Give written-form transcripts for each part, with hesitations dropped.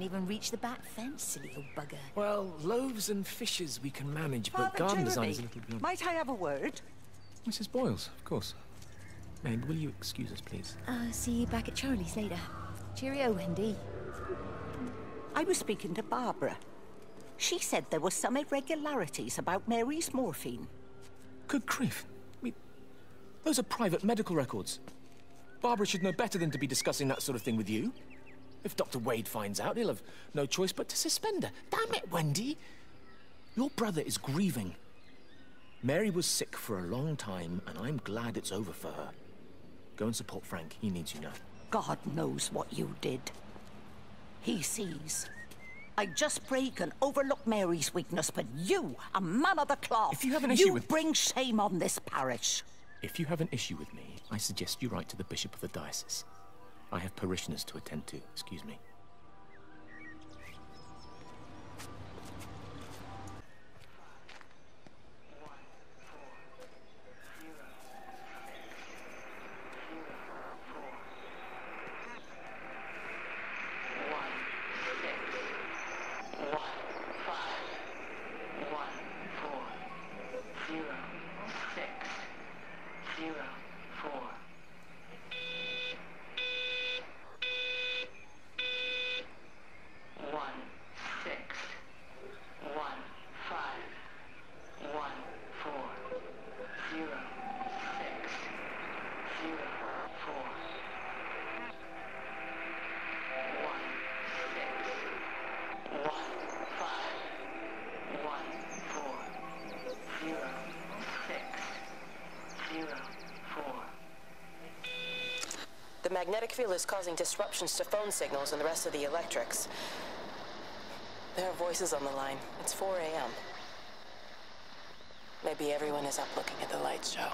can even reach the back fence, silly old bugger. Well, loaves and fishes we can manage, but Father garden design Jeremy, is a little beyond... might I have a word? Mrs. Boyles, of course. Meg, will you excuse us, please? See you back at Charlie's later. Cheerio, Wendy. I was speaking to Barbara. She said there were some irregularities about Mary's morphine. Good grief. Those are private medical records. Barbara should know better than to be discussing that sort of thing with you. If Dr. Wade finds out, he'll have no choice but to suspend her. Damn it, Wendy! Your brother is grieving. Mary was sick for a long time, and I'm glad it's over for her. Go and support Frank. He needs you now. God knows what you did. He sees. I just break and overlook Mary's weakness, but you, a man of the cloth, if you have an issue with... bring shame on this parish. If you have an issue with me, I suggest you write to the Bishop of the Diocese. I have parishioners to attend to, excuse me. The magnetic field is causing disruptions to phone signals and the rest of the electrics. There are voices on the line. It's 4 a.m. Maybe everyone is up looking at the light show.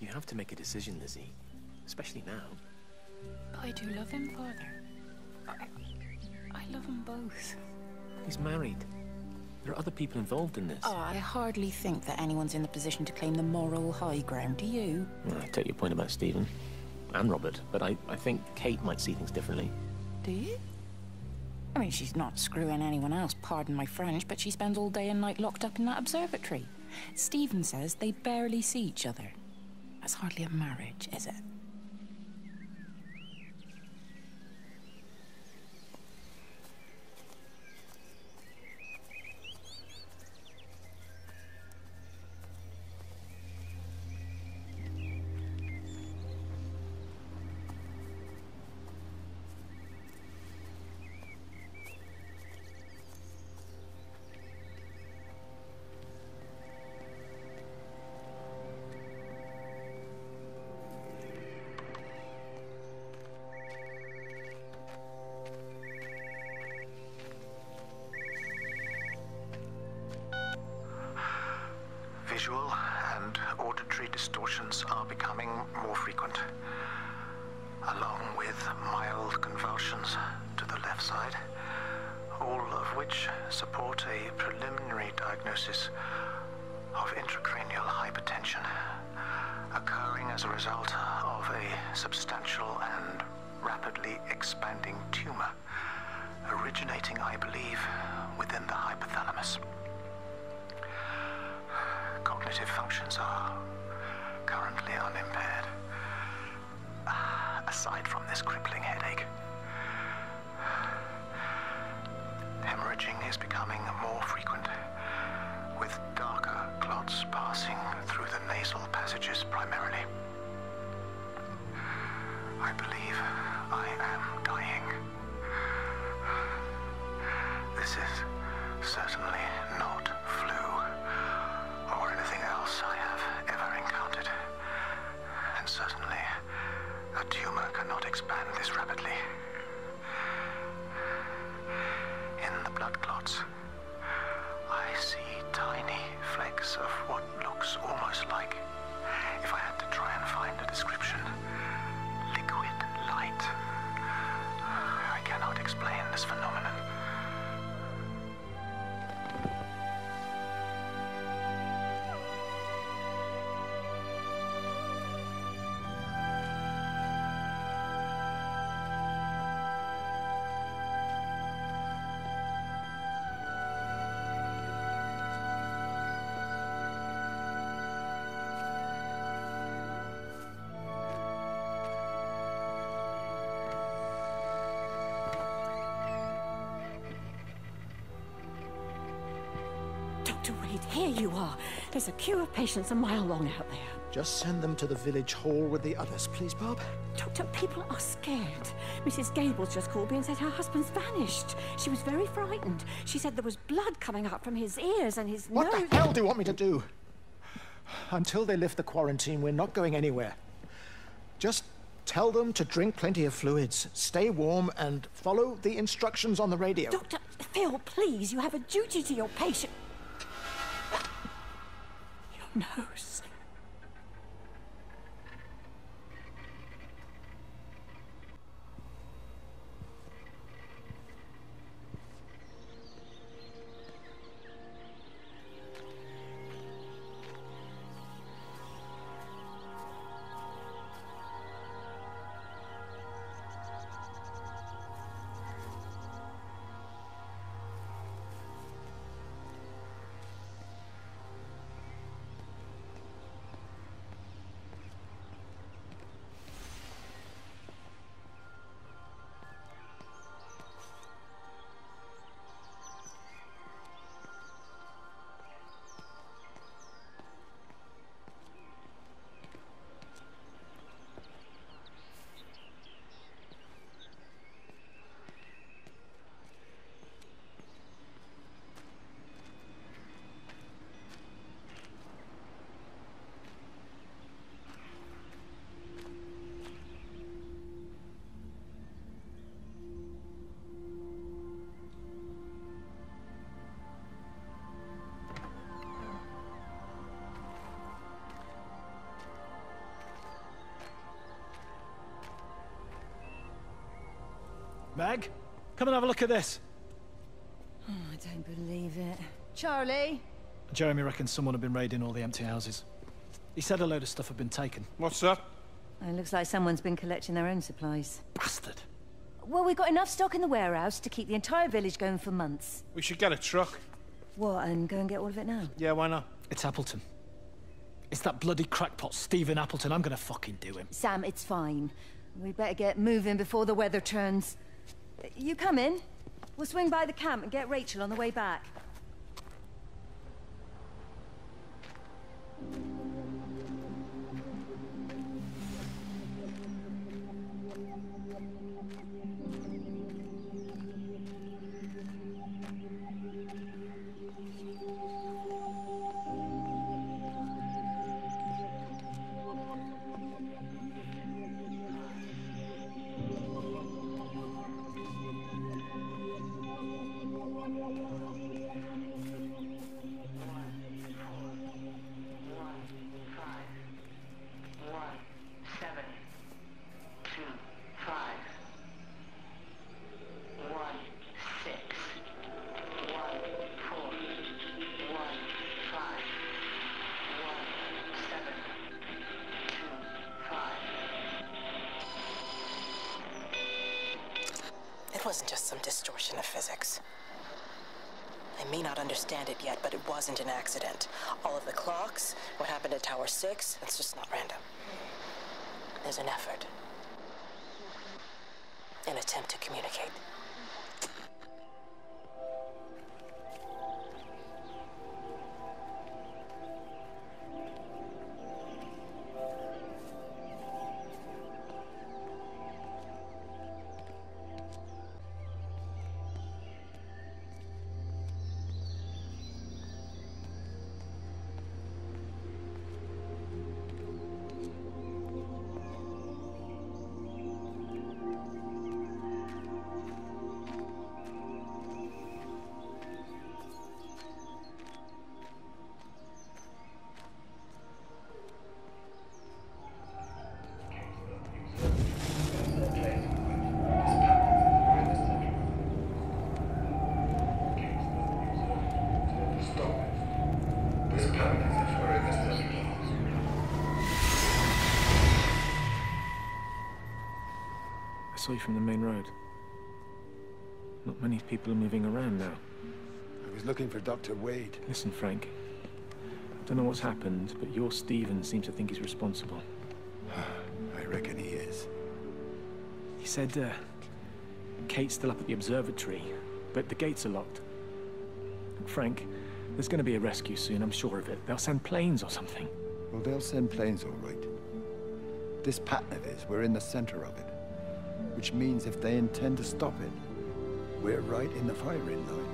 You have to make a decision, Lizzie. Especially now. But I do love him, Father. I love them both. He's married. There are other people involved in this. Oh, I hardly think that anyone's in the position to claim the moral high ground, do you? Well, I take your point about Stephen. And Robert. But I think Kate might see things differently. Do you? I mean, she's not screwing anyone else, pardon my French, but she spends all day and night locked up in that observatory. Stephen says they barely see each other. That's hardly a marriage, is it? Visual and auditory distortions are becoming more frequent, along with mild convulsions to the left side, all of which support a preliminary diagnosis of intracranial hypertension, occurring as a result of a substantial and rapidly expanding tumor, originating, I believe, within the hypothalamus. Cognitive functions are currently unimpaired. aside from this crippling headache. Hemorrhaging is becoming more frequent, with darker clots passing through the nasal passages primarily. I believe I am dying. This is certainly not flu or anything else I have ever encountered. And certainly a tumor cannot expand this rapidly. In the blood clots, I see tiny flecks of what looks almost like, if I had to try and find a description, liquid light. I cannot explain this phenomenon. Dr. Wade, here you are. There's a queue of patients a mile long out there. Just send them to the village hall with the others, please, Bob. Doctor, people are scared. Mrs. Gables just called me and said her husband's vanished. She was very frightened. She said there was blood coming out from his ears and his nose. What the hell do you want me to do? Until they lift the quarantine, we're not going anywhere. Just tell them to drink plenty of fluids, stay warm, and follow the instructions on the radio. Dr. Phil, please, you have a duty to your patient. Your nose. Meg, come and have a look at this. Oh, I don't believe it. Charlie? Jeremy reckons someone had been raiding all the empty houses. He said a load of stuff had been taken. What's that? It looks like someone's been collecting their own supplies. Bastard. Well, we've got enough stock in the warehouse to keep the entire village going for months. We should get a truck. What, and go and get all of it now? Yeah, why not? It's Appleton. It's that bloody crackpot Stephen Appleton. I'm gonna fucking do him. Sam, it's fine. We better get moving before the weather turns. You come in. We'll swing by the camp and get Rachel on the way back. It wasn't just some distortion of physics. I may not understand it yet, but it wasn't an accident. All of the clocks, what happened at Tower 6, it's just not random. There's an effort. and attempt to communicate. I saw you from the main road. Not many people are moving around now. I was looking for Dr. Wade. Listen, Frank. I don't know what's happened, but your Stephen seems to think he's responsible. I reckon he is. He said, Kate's still up at the observatory, but the gates are locked. Frank, there's going to be a rescue soon, I'm sure of it. They'll send planes or something. Well, they'll send planes, all right. This pattern of his, we're in the center of it. Which means if they intend to stop it, we're right in the firing line.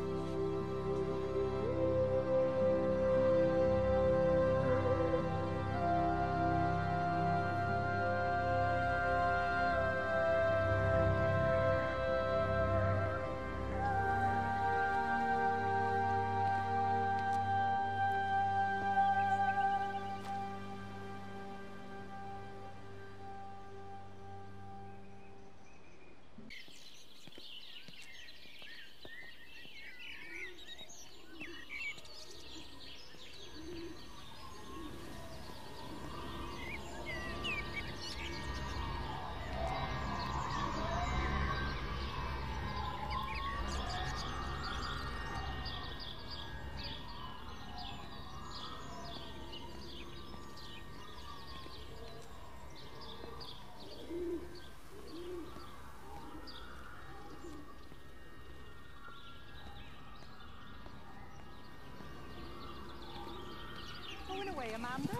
Amanda?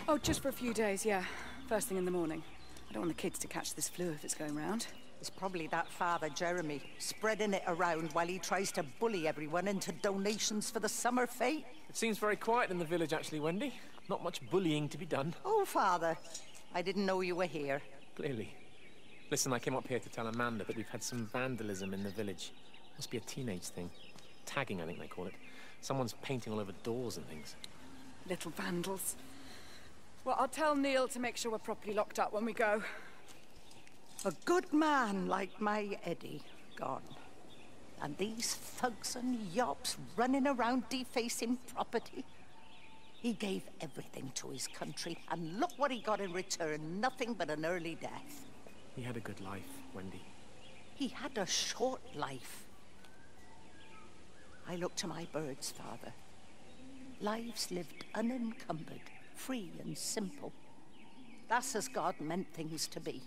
Oh, just for a few days, yeah. First thing in the morning. I don't want the kids to catch this flu if it's going round. It's probably that father, Jeremy, spreading it around while he tries to bully everyone into donations for the summer fete. It seems very quiet in the village, actually, Wendy. Not much bullying to be done. Oh, Father, I didn't know you were here. Clearly. Listen, I came up here to tell Amanda that we've had some vandalism in the village. Must be a teenage thing. Tagging, I think they call it. Someone's painting all over doors and things. Little vandals. Well, I'll tell Neil to make sure we're properly locked up when we go. A good man like my Eddie gone. And these thugs and yobs running around defacing property. He gave everything to his country, and look what he got in return. Nothing but an early death. He had a good life, Wendy. He had a short life. I look to my birds, Father. Lives lived unencumbered, free and simple. That's as God meant things to be.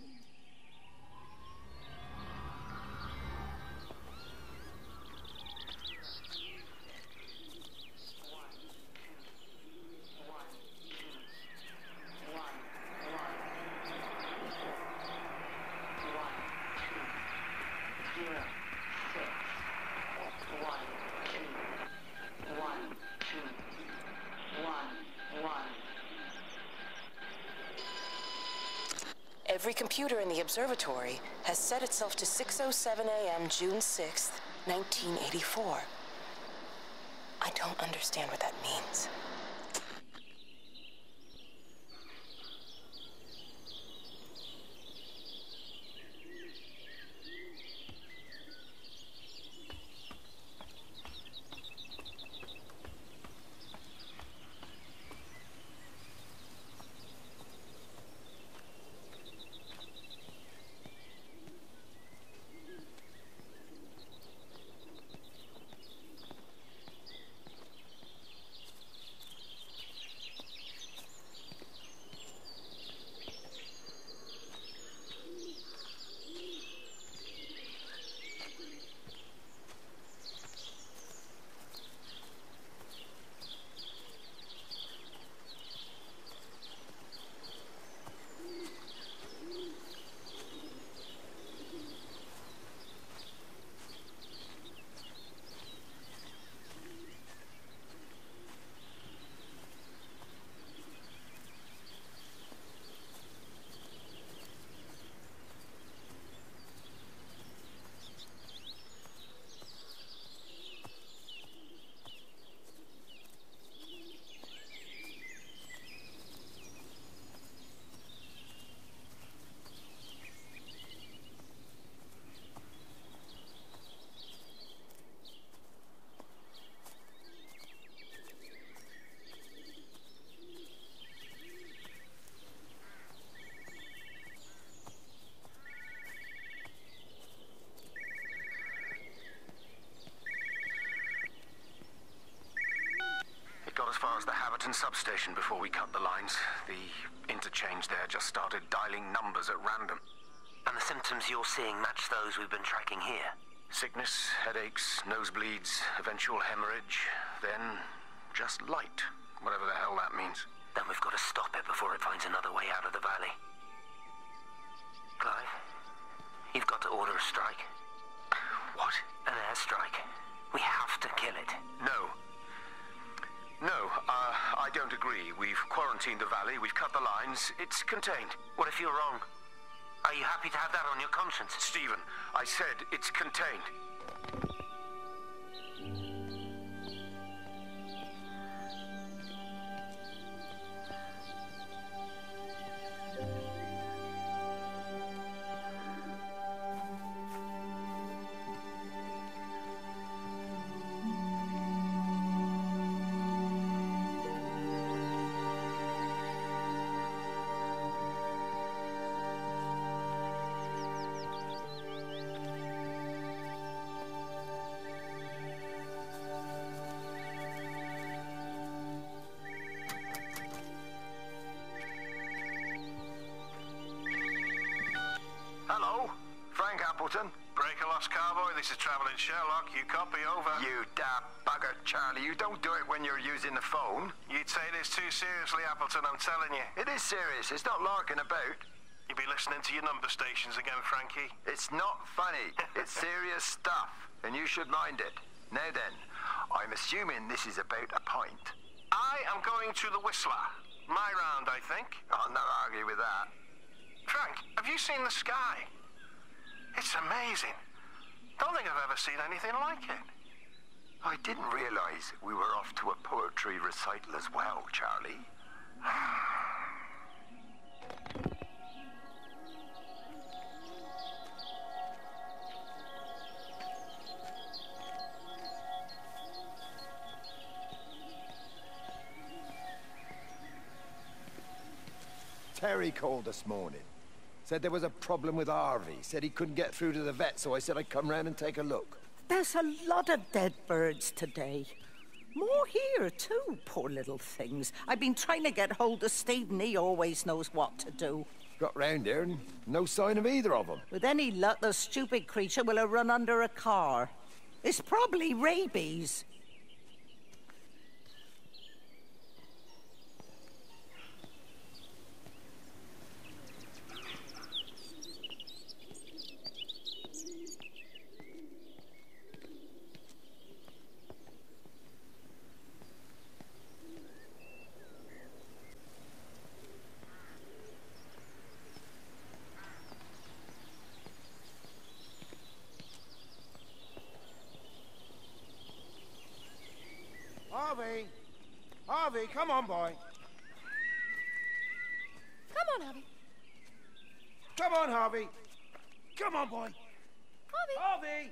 Every computer in the observatory has set itself to 6:07 a.m. June 6th, 1984. I don't understand what that means. Appleton substation before we cut the lines. The interchange there just started dialing numbers at random. And the symptoms you're seeing match those we've been tracking here? Sickness, headaches, nosebleeds, eventual hemorrhage, then just light, whatever the hell that means. Then we've got to stop it before it finds another way out of the valley. Clive, you've got to order a strike. What? An airstrike. We have to kill it. No. No, I don't agree. We've quarantined the valley, we've cut the lines, it's contained. What if you're wrong? Are you happy to have that on your conscience? Stephen, I said it's contained. Hello, Frank Appleton. Breaker lost cowboy, this is Travelling Sherlock. You copy, over. You daft bugger, Charlie. You don't do it when you're using the phone. You'd say this too seriously, Appleton, I'm telling you. It is serious. It's not larking about. You be listening to your number stations again, Frankie. It's not funny. It's serious stuff, and you should mind it. Now then, I'm assuming this is about a pint. I am going to the Whistler. My round, I think. I'll not argue with that. Frank, have you seen the sky? It's amazing. Don't think I've ever seen anything like it. I didn't realize we were off to a poetry recital as well, Charlie. Terry called this morning. Said there was a problem with Harvey. Said he couldn't get through to the vet, so I said I'd come round and take a look. There's a lot of dead birds today. More here, too, poor little things. I've been trying to get hold of Stephen. He always knows what to do. Got round here and no sign of either of them. With any luck, the stupid creature will have run under a car. It's probably rabies. Harvey! Harvey, come on, boy. Come on, Harvey. Come on, Harvey. Come on, boy. Harvey! Harvey!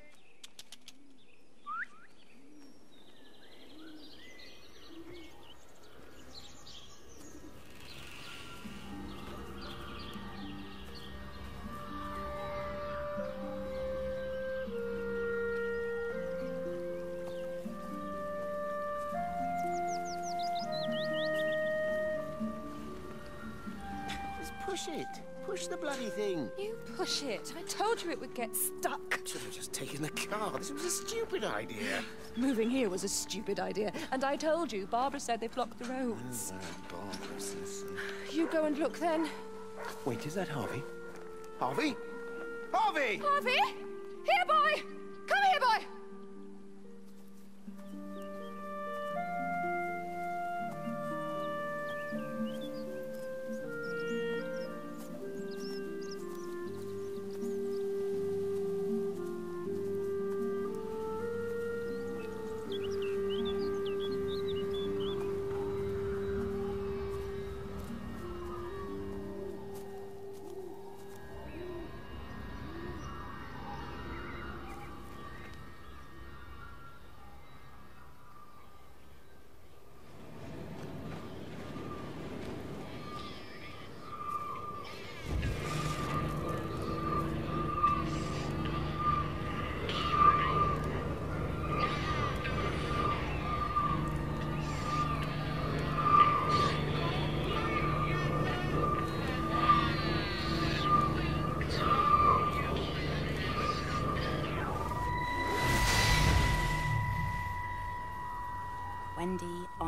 Push it. Push the bloody thing. You push it. I told you it would get stuck. Should have just taken the car. This was a stupid idea. Moving here was a stupid idea. And I told you, Barbara said they blocked the roads. Barbara says... You go and look then. Wait, is that Harvey? Harvey? Harvey! Harvey! Here, boy! Come here, boy!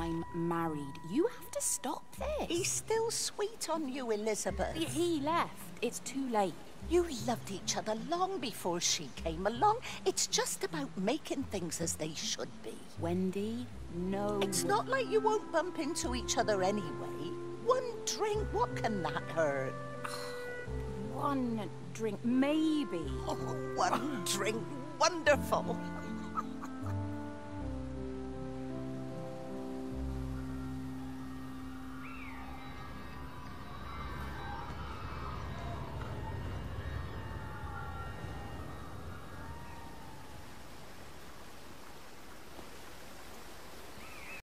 I'm married. You have to stop this. He's still sweet on you, Elizabeth. He left. It's too late. You loved each other long before she came along. It's just about making things as they should be. Wendy, no. It's not like you won't bump into each other anyway. One drink, what can that hurt? One drink, maybe. Oh, one drink, wonderful.